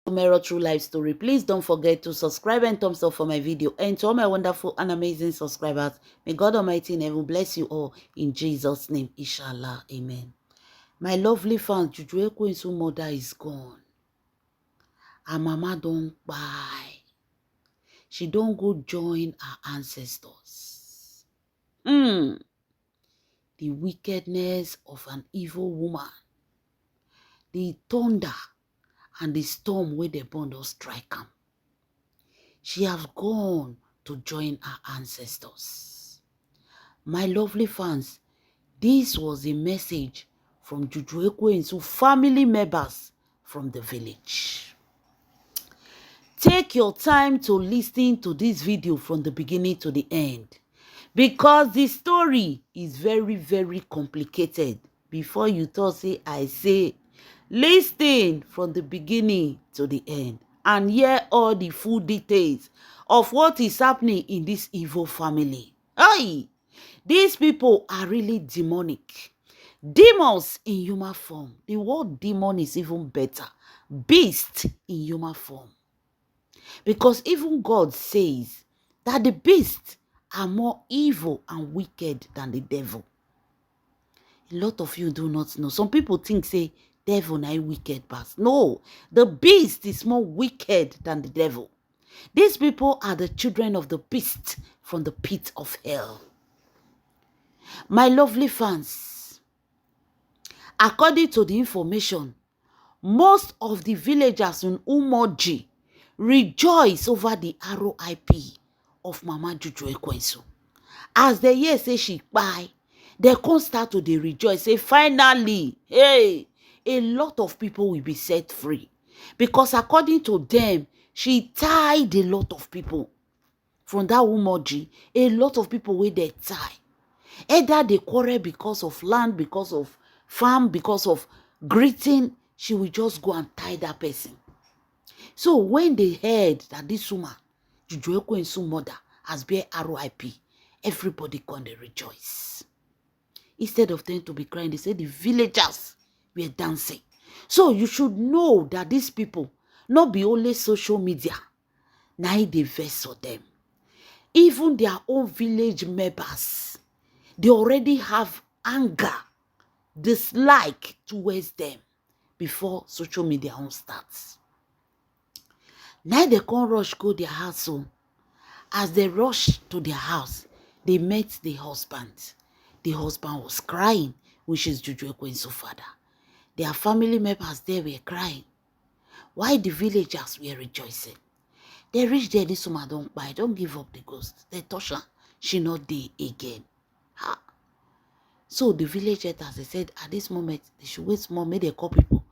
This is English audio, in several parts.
Tomorrow True Life Story. Please don't forget to subscribe and thumbs up for my video. And to all my wonderful and amazing subscribers, may God Almighty in heaven bless you all in Jesus' name. Inshallah. Amen. My lovely fans, Juju Ekwensu mother is gone. Her mama don't buy. She don't go join her ancestors. The wickedness of an evil woman. The thunder and the storm where the bond will strike am. She has gone to join her ancestors. My lovely fans, this was a message from Juju Ekwensu family members from the village. Take your time to listen to this video from the beginning to the end, because the story is very, very complicated. Before you talk, I say, listen from the beginning to the end and hear all the full details of what is happening in this evil family. Hey, these people are really demonic. Demons in human form. The word demon is even better. Beast in human form. Because even God says that the beasts are more evil and wicked than the devil. A lot of you do not know. Some people think, say, devil na wicked pass. No, the beast is more wicked than the devil. These people are the children of the beast from the pit of hell. My lovely fans, according to the information, most of the villagers in Umoji rejoice over the RIP of Mama Juju Ekwensu. As they hear say she buy, they can't start to dey rejoice. Say finally, hey, a lot of people will be set free. Because according to them, she tied a lot of people. From that Umoji, a lot of people wey they tie. Either they quarrel because of land, because of farm, because of greeting, she will just go and tie that person. So when they heard that this woman, Juju Ekwensu mother, has been RIP, everybody can they rejoice. Instead of them to be crying, they say the villagers were dancing. So you should know that these people, not be only social media, now they vex for them. Even their own village members, they already have anger, dislike towards them before social media starts. Now they can't rush go their house. So as they rush to their house, they met the husband. The husband was crying, which is Juju Ekwensu's father. Their family members there were crying. Why the villagers were rejoicing? They reached there, this woman don't buy, don't give up the ghost. They touch her, she not there again. Ha. So the villagers, as they said, at this moment, they should wait small, may they call people,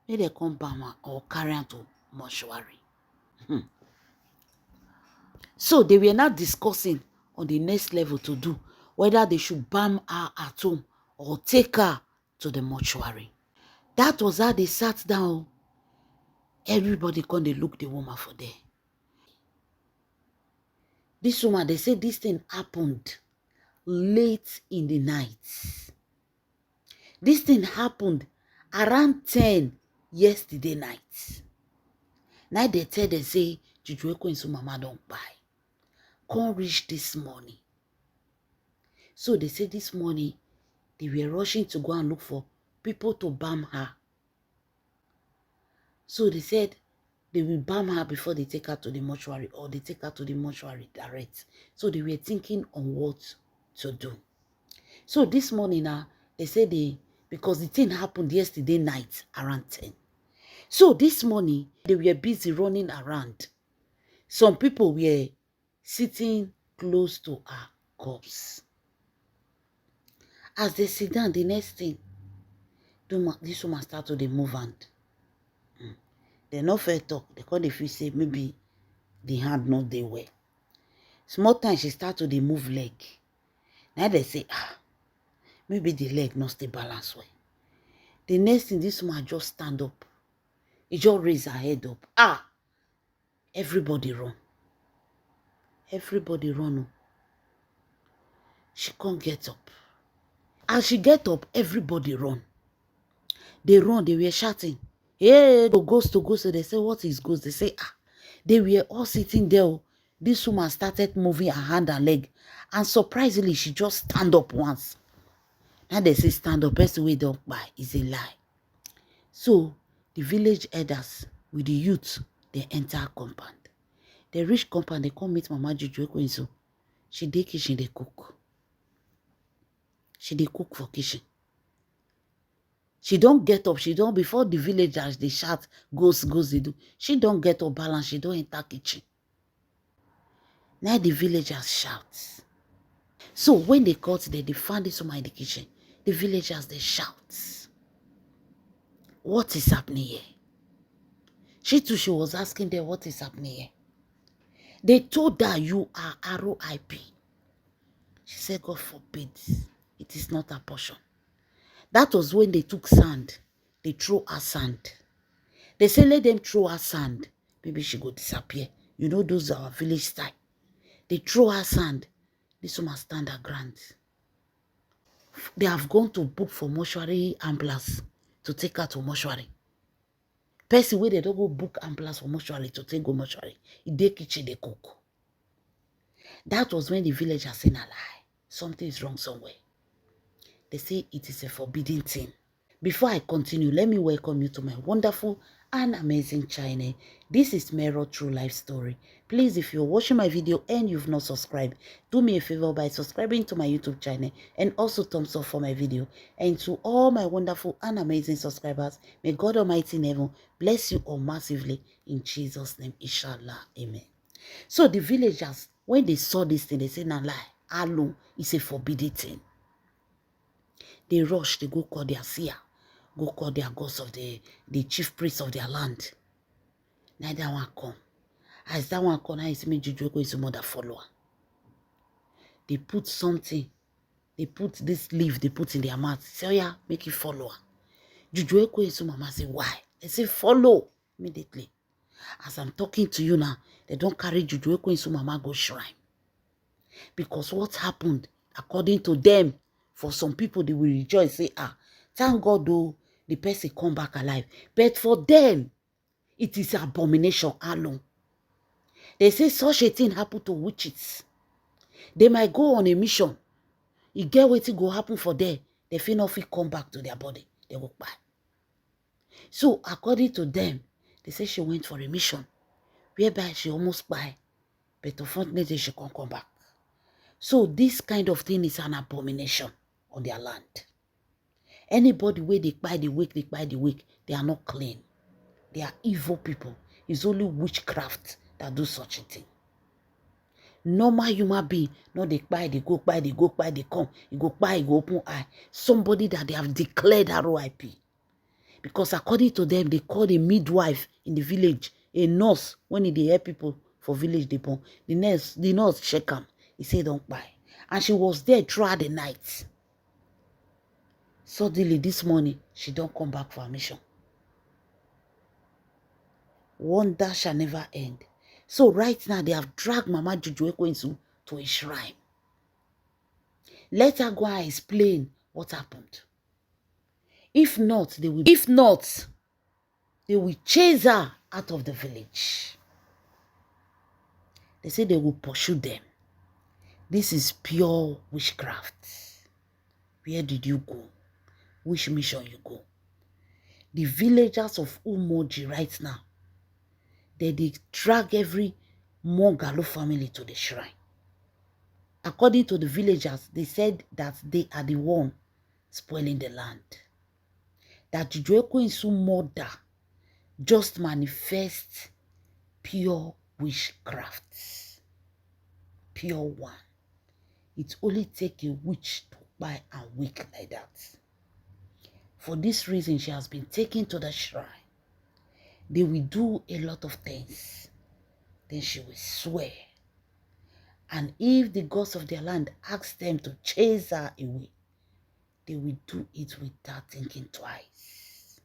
may they come bam or carry her to mortuary. So they were not discussing on the next level to do, whether they should bam her at home or take her to the mortuary. That was how they sat down. Everybody come, they look the woman for there. This woman, they say this thing happened late in the night. This thing happened around 10 yesterday night. Now they tell them, say, Juju Ekwensu mama don't buy. Can't reach this morning. So they say this morning, they were rushing to go and look for people to bam her. So they said they will bam her before they take her to the mortuary, or they take her to the mortuary direct. So they were thinking on what to do. So this morning now, they said because the thing happened yesterday night around 10. So this morning, they were busy running around. Some people were sitting close to her corpse. As they sit down, the next thing, this woman start to move hand. They no fair talk. They call the fish say maybe the hand not they well. Small time she start to move leg. Now they say, maybe the leg not stay balanced well. The next thing, this woman just stand up. He just raise her head up. Everybody run. Everybody run. She can't get up. As she get up, everybody run. They run, they were shouting. Hey, ghost to ghost. So they say, what is ghost? They say, they were all sitting there. This woman started moving her hand and leg. And surprisingly, she just stand up once. Now they say stand up. Best way don't buy is a lie. So the village elders with the youth, they enter compound. They reach compound, they come meet Mama Juju Ekwensu. She dey kitchen, they cook. She dey cook for kitchen. She don't get up. She don't, before the villagers, they shout, ghost, they do. She don't get up balance. She don't enter kitchen. Now the villagers shout. So when they got there, they found this woman in the kitchen. The villagers, they shout. What is happening here? She too, she was asking them, what is happening here? They told her, you are ROIP. She said, God forbid, it is not a portion. That was when they took sand. They threw her sand. They say, let them throw her sand. Maybe she go disappear. You know, those are our village style. They throw her sand. This woman stand her ground. They have gone to book for mortuary ambulance to take her to mortuary. Person where they don't go book ambulance for mortuary to take go mortuary. In their kitchen, they cook. That was when the villagers said, a lie. Something is wrong somewhere. They say it is a forbidden thing. Before I continue, let me welcome you to my wonderful and amazing channel. This is Mero True Life Story. Please, if you're watching my video and you've not subscribed, do me a favor by subscribing to my YouTube channel and also thumbs up for my video. And to all my wonderful and amazing subscribers, may God Almighty in heaven bless you all massively in Jesus' name, inshallah. Amen. So the villagers, when they saw this thing, they said, nah, lie, alone is a forbidden thing. They rush, they go call their seer, go call their gods of the chief priests of their land. Now that one come. As that one come, now it's me Juju is mother follower. They put something, they put this leaf, they put in their mouth. Say, oh yeah, make it follow. Juju is mama say, why? They say, follow immediately. As I'm talking to you now, they don't carry Juju is mama go shrine. Because what happened, according to them, for some people, they will rejoice, say, thank God, though, the person come back alive. But for them, it is abomination alone. They say such a thing happened to witches. They might go on a mission. You get what go happen for them. They feel not come back to their body. They walk by. So, according to them, they say she went for a mission, whereby she almost died. But unfortunately, she can't come back. So, this kind of thing is an abomination on their land. Anybody where they buy the weak, they are not clean. They are evil people. It's only witchcraft that do such a thing. Normal human being, no, they buy, they go, they come, you go buy, you go open eye. Somebody that they have declared ROIP. Because according to them, they call a midwife in the village, a nurse, when they help people for village, they born. The nurse check them. He said, don't buy. And she was there throughout the night. Suddenly, this morning, she don't come back for her mission. Wonder shall never end. So right now, they have dragged Mama Juju Ekwensu to a shrine. Let her go and explain what happened. If not, they will chase her out of the village. They say they will pursue them. This is pure witchcraft. Where did you go? Which mission you go? The villagers of Umoji right now, they drag every Mogalo family to the shrine. According to the villagers, they said that they are the one spoiling the land. That Juju Ekwensu murder just manifests pure witchcraft. Pure one. It only takes a witch to buy and wake like that. For this reason, she has been taken to the shrine. They will do a lot of things. Then she will swear. And if the gods of their land ask them to chase her away, they will do it without thinking twice.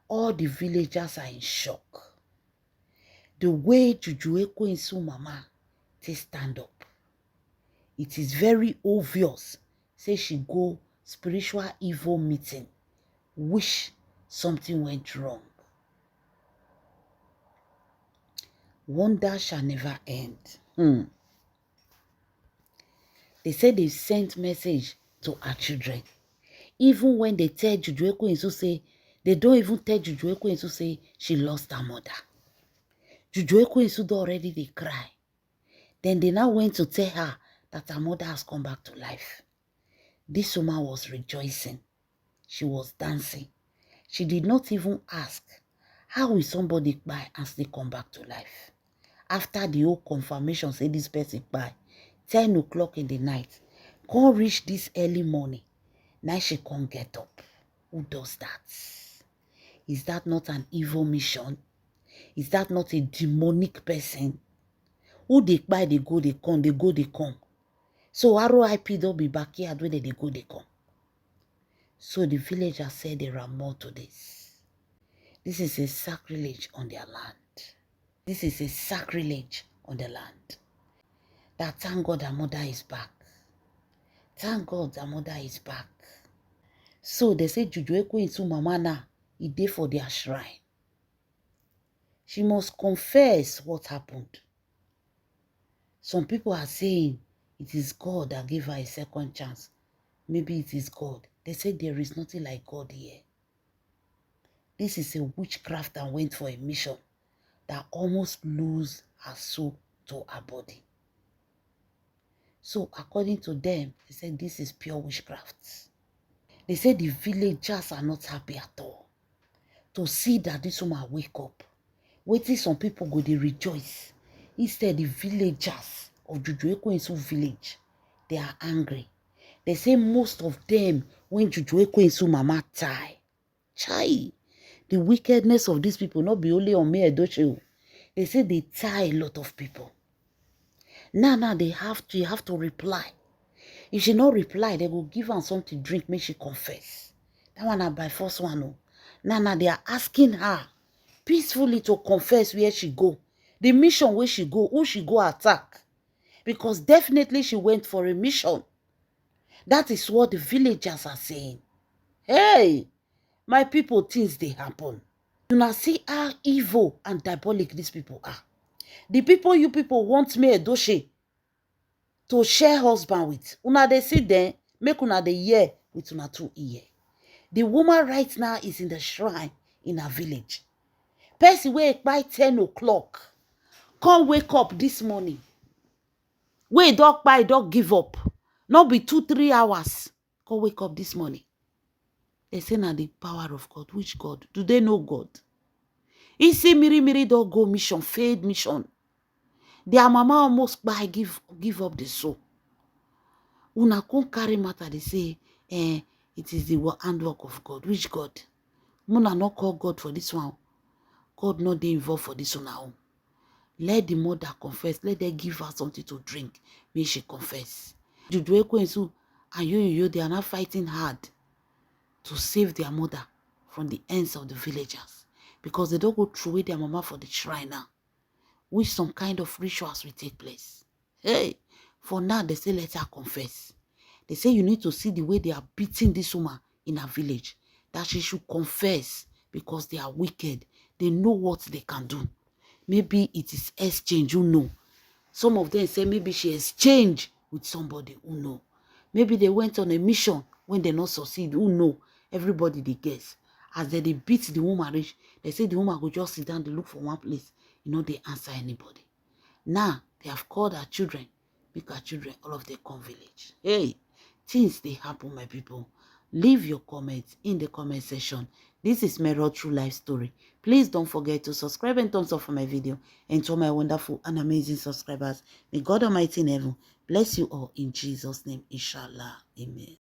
All the villagers are in shock. The way Juju Ekwensu mama they stand up. It is very obvious. Say she go spiritual evil meeting, which something went wrong. Wonder shall never end. They say they sent message to our children. Even when they tell Juju Ekwensu say, they don't even tell Juju Ekwensu say she lost her mother. Juju Ekwensu already they cry. Then they now went to tell her that her mother has come back to life. This woman was rejoicing. She was dancing. She did not even ask, how will somebody die and still come back to life? After the whole confirmation say this person died, 10 o'clock in the night, can't reach this early morning. Now she can't get up. Who does that? Is that not an evil mission? Is that not a demonic person? Who they buy, they go, they come, they go, they come. So ROIP don't be back here when they go, they come. So the villagers said there are more to this. This is a sacrilege on their land. This is a sacrilege on the land. That thank God her mother is back. Thank God her mother is back. So they say Juju Ekwensu mama na e dey for their shrine. She must confess what happened. Some people are saying it is God that gave her a second chance. Maybe it is God. They say there is nothing like God here. This is a witchcraft that went for a mission that almost lose her soul to her body. So according to them, they said this is pure witchcraft. They said the villagers are not happy at all to see that this woman wake up. Waiting some people go they rejoice. Instead, the villagers of Juju Ekwensu village, they are angry. They say most of them, when Juju Ekwensu mama die, chai, the wickedness of these people not be only on me Edochie. They say they tie a lot of people. Now you have to reply. If she not reply, they will give her something to drink, make she confess. That one are by force one. Oh. Now they are asking her peacefully to confess where she go. The mission where she go, who she go attack. Because definitely she went for a mission. That is what the villagers are saying. Hey, my people, things they happen. You now see how evil and diabolic these people are. The people you people want me Edochie to share husband with. Una they sit there, make una the year with una 2 ear. The woman right now is in the shrine in her village. Person wake by 10 o'clock. Can't wake up this morning. Wait, dog by dog give up. Not be 2-3 hours. Can't wake up this morning. They say now the power of God. Which God? Do they know God? He say miri dog go mission, failed mission. Their mama almost by give up the soul. Una can't carry matter. They say, it is the handwork of God. Which God? Muna not call God for this one. God not dey involved for this one now. Let the mother confess. Let them give her something to drink. May she confess. Juju Ekwensu and you, they are not fighting hard to save their mother from the ends of the villagers. Because they don't go through with their mama for the shrine now. Which some kind of rituals will take place. Hey, for now, they say let her confess. They say you need to see the way they are beating this woman in her village. That she should confess because they are wicked. They know what they can do. Maybe it is exchange, who know. Some of them say maybe she exchanged with somebody, who know. Maybe they went on a mission when they not succeed, who know. Everybody they guess. As they beat the woman rich, they say the woman would just sit down, they look for one place. You know, they answer anybody. Now, they have called our children, make our children, all of them come village. Hey, things they happen, my people. Leave your comments in the comment section. This is my raw true life story. Please don't forget to subscribe and thumbs up for my video. And to my wonderful and amazing subscribers, may God Almighty in heaven bless you all in Jesus' name, inshallah. Amen.